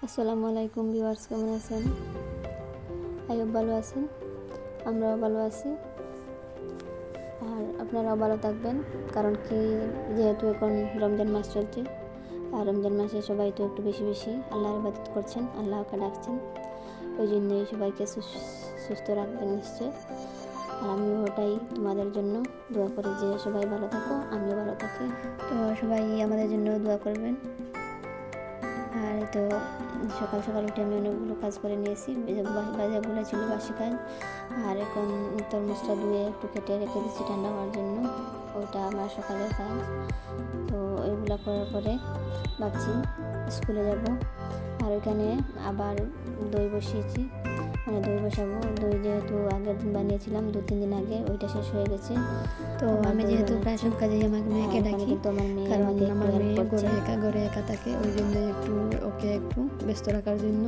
আসসালামু আলাইকুম ভিউয়ার্স, কেমন আছেন? আইয়ুব ভালো আছেন, আমরাও ভালো আছি। আর আপনারাও ভালো থাকবেন, কারণ কি যেহেতু এখন রমজান মাস চলছে, আর রমজান মাসে সবাই তো একটু বেশি বেশি আল্লাহর ইবাদত করছেন, আল্লাহকে ডাকছেন। ওই জন্যই সবাইকে সুস্থ রাখবেন নিশ্চয়। আর আমিও ওটাই তোমাদের জন্য দোয়া করি যে সবাই ভালো থাকো, আমিও ভালো থাকি। তো সবাই আমাদের জন্য দোয়া করবেন। আর তো সকাল সকাল উঠে আমি অনেকগুলো কাজ করে নিয়েছি, বাজারগুলো ছিল বাসি কাজ। আর এখন তরমুজটা ধুয়ে একটু কেটে রেখে দিচ্ছি ঠান্ডা হওয়ার জন্য, ওইটা আমার সকালের কাজ। তো এগুলো করার পরে ভাবছি স্কুলে যাব। আর ওইখানে আবার দই বসিয়েছি, মানে দই বসাবো। দই যেহেতু আগের দিন বানিয়েছিলাম 2-3 দিন আগে, ওইটা শেষ হয়ে গেছে। তো আমি যেহেতু প্রায় সব কাজেই আমাকে মেয়েকে ডাকি, কারণ আমার মেয়ে ঘরে একা থাকে, ওই জন্য ওকে একটু ব্যস্ত রাখার জন্য।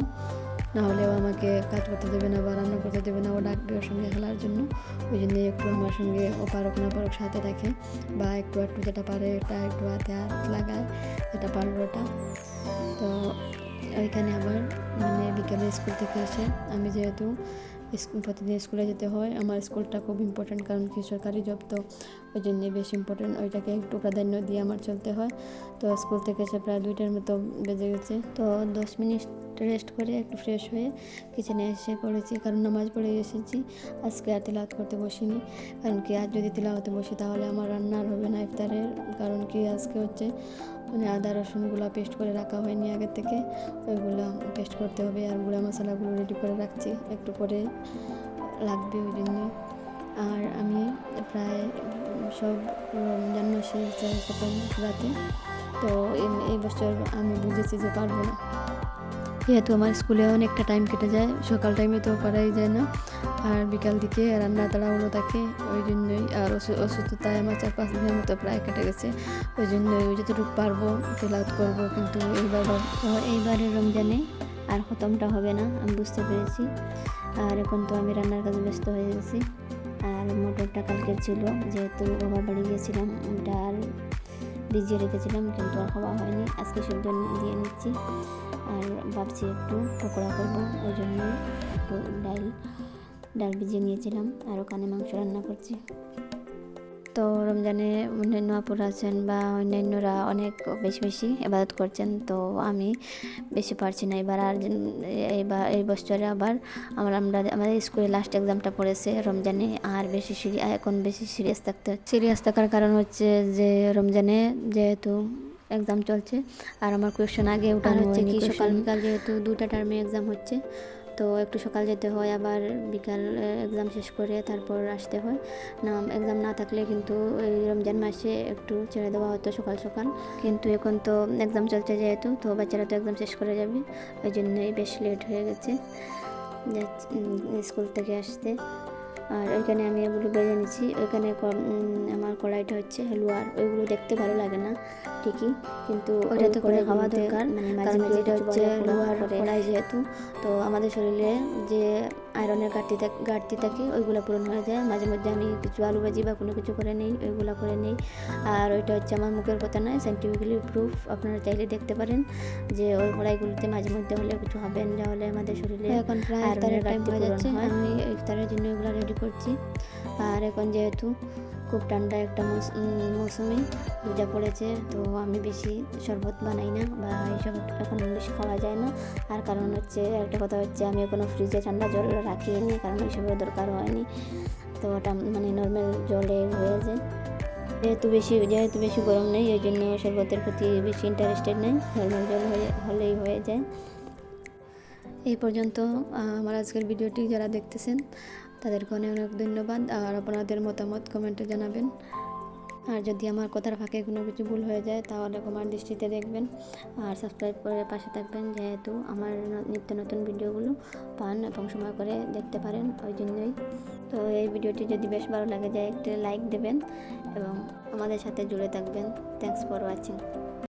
না হলেও আমাকে কাজ করতে দেবে না বা রান্না করতে দেবে না, ও ডাকবে ওর সঙ্গে খেলার জন্য। ওই জন্য একটু আমার সঙ্গে ও পারুক না পারুক সাথে রাখে, বা একটু যেটা পারে এটা একটু হাতে হাত লাগায়, যেটা পারবো ওটা। তো ওইখানে আবার মানে বিকেলে স্কুল থেকে এসে আমি যেহেতু প্রতিদিন স্কুলে যেতে হয়, আমার স্কুলটা খুব ইম্পর্ট্যান্ট, কারণ কি সরকারি জব, তো ওই জন্যে বেশি ইম্পর্ট্যান্ট, ওইটাকে একটু প্রাধান্য দিয়ে আমার চলতে হয়। তো স্কুল থেকে এসে প্রায় 2টার মতো বেজে গেছে। তো 10 মিনিট রেস্ট করে একটু ফ্রেশ হয়ে কিচেনে এসে পড়েছি, কারণ নামাজ পড়ে এসেছি। আজকে আর তিলাওয়াত করতে বসিনি, কারণ কি আজ যদি তিলাওয়াতে বসি তাহলে আমার রান্না আর হবে না ইফতারের। কারণ কি আজকে হচ্ছে মানে আদা রসুনগুলো পেস্ট করে রাখা হয়নি আগের থেকে, ওইগুলো পেস্ট করতে হবে। আর গুঁড়া মশলাগুলো রেডি করে রাখছি, একটু পরে লাগবে ওই জন্য। আর আমি প্রায় সব রমজান মাসে চাই প্রথম রাতে, তো এই বছর আমি বুঝেছি যে পারবো না, যেহেতু আমার স্কুলে অনেকটা টাইম কেটে যায়। সকাল টাইমে তো করাই যায় না, আর বিকাল দিকে রান্না তাড়াহুড়ো থাকে, ওই জন্যই। আর অসুস্থতায় আমার 4-5 দিনের মতো প্রায় কেটে গেছে, ওই জন্যই যতটুকু পারবো তেলাওয়াত করবো। কিন্তু এইবারের রমজানে আর খতমটা হবে না, আমি বুঝতে পেরেছি। আর এখন তো আমি রান্নার কাজে ব্যস্ত হয়ে গেছি। আর মটরটা কালকের ছিল, যেহেতু বাবার বাড়ি গিয়েছিলাম, ডাল ভিজিয়ে রেখেছিলাম, কিন্তু আর খাওয়া হয়নি। আজকে সেদ্ধ দিয়ে নিচ্ছি, আর ভাবছি একটু পকোড়া করবো, ওই জন্য একটু ডাল ভিজিয়ে নিয়েছিলাম। আর ওখানে মাংস রান্না করছি। তো রমজানে অন্যান্য আপুরা আছেন বা অন্যান্যরা অনেক বেশি বেশি ইবাদত করছেন, তো আমি বেশি পারছি না এবার। আর এই বছরে আবার আমাদের স্কুলে লাস্ট এক্সামটা পড়েছে রমজানে, আর এখন বেশি সিরিয়াস থাকার কারণ হচ্ছে যে রমজানে যেহেতু এক্সাম চলছে, আর আমার কোয়েশ্চেন আগে ওটা হচ্ছে কি সকাল বিকাল, যেহেতু 2টা টার্মে এক্সাম হচ্ছে, তো একটু সকাল যেতে হয়, আবার বিকাল এক্সাম শেষ করে তারপর আসতে হয়। না এক্সাম না থাকলে কিন্তু এই রমজান মাসে একটু ছেড়ে দেওয়া হতো সকাল সকাল, কিন্তু এখন তো এক্সাম চলছে যেহেতু, তো বাচ্চারা তো এক্সাম শেষ করে যাবে, ওই জন্যই বেশ লেট হয়ে গেছে স্কুল থেকে আসতে। আর ওইখানে আমি এগুলো বেজে নিচ্ছি। ওইখানে আমার কড়াইটা হচ্ছে লোহার, ওইগুলো দেখতে ভালো লাগে না ঠিকই, কিন্তু ওইটাতে করে খাওয়া দরকার, মানে মাঝে মাঝে এটা হচ্ছে লোহার কড়াই যেহেতু, তো আমাদের শরীরে যে আয়রনের ঘাটতি থাকে ওইগুলো পূরণ হয়ে যায়। মাঝে মধ্যে আমি কিছু আলু ভাজি বা কোনো কিছু করে নেই, ওইগুলো করে নেই। আর ওইটা হচ্ছে আমার মুখের কথা নয়, সাইন্টিফিক্যালি প্রুফ, আপনারা চাইলে দেখতে পারেন যে ওই কড়াইগুলোতে মাঝে মধ্যে হলে কিছু হবেন, তাহলে আমাদের শরীরে এখন প্রায় ইফতারের টাইম হয়ে যাচ্ছে, আমি ইফতারের জন্য এগুলো রেডি করছি। আর এখন যেহেতু খুব ঠান্ডা একটা মৌসুমি রোজা পড়েছে, তো আমি বেশি শরবত বানাই না বা এইসব এখন বেশি খাওয়া যায় না। আর কারণ হচ্ছে একটা কথা হচ্ছে আমি এখনও ফ্রিজে ঠান্ডা জল রাখিনি, কারণ ওইসবের দরকার হয়নি, তো ওটা মানে নর্মাল জলে হয়ে যায়। যেহেতু বেশি গরম নেই, ওই জন্য শরবতের প্রতি বেশি ইন্টারেস্টেড নেই, নর্মাল জল হলেই হয়ে যায়। এই পর্যন্ত আমার আজকের ভিডিওটি যারা দেখতেছেন তাদেরকে অনেক অনেক ধন্যবাদ। আর আপনাদের মতামত কমেন্টে জানাবেন। আর যদি আমার কথার ফাঁকে কোনো কিছু ভুল হয়ে যায় তাহলে ক্ষমার দৃষ্টিতে দেখবেন, আর সাবস্ক্রাইব করে পাশে থাকবেন, যেহেতু আমার নিত্য নতুন ভিডিওগুলো পান এবং সময় করে দেখতে পারেন, ওই জন্যই। তো এই ভিডিওটি যদি বেশ ভালো লাগে যায় একটা লাইক দেবেন এবং আমাদের সাথে জুড়ে থাকবেন। Thanks for watching.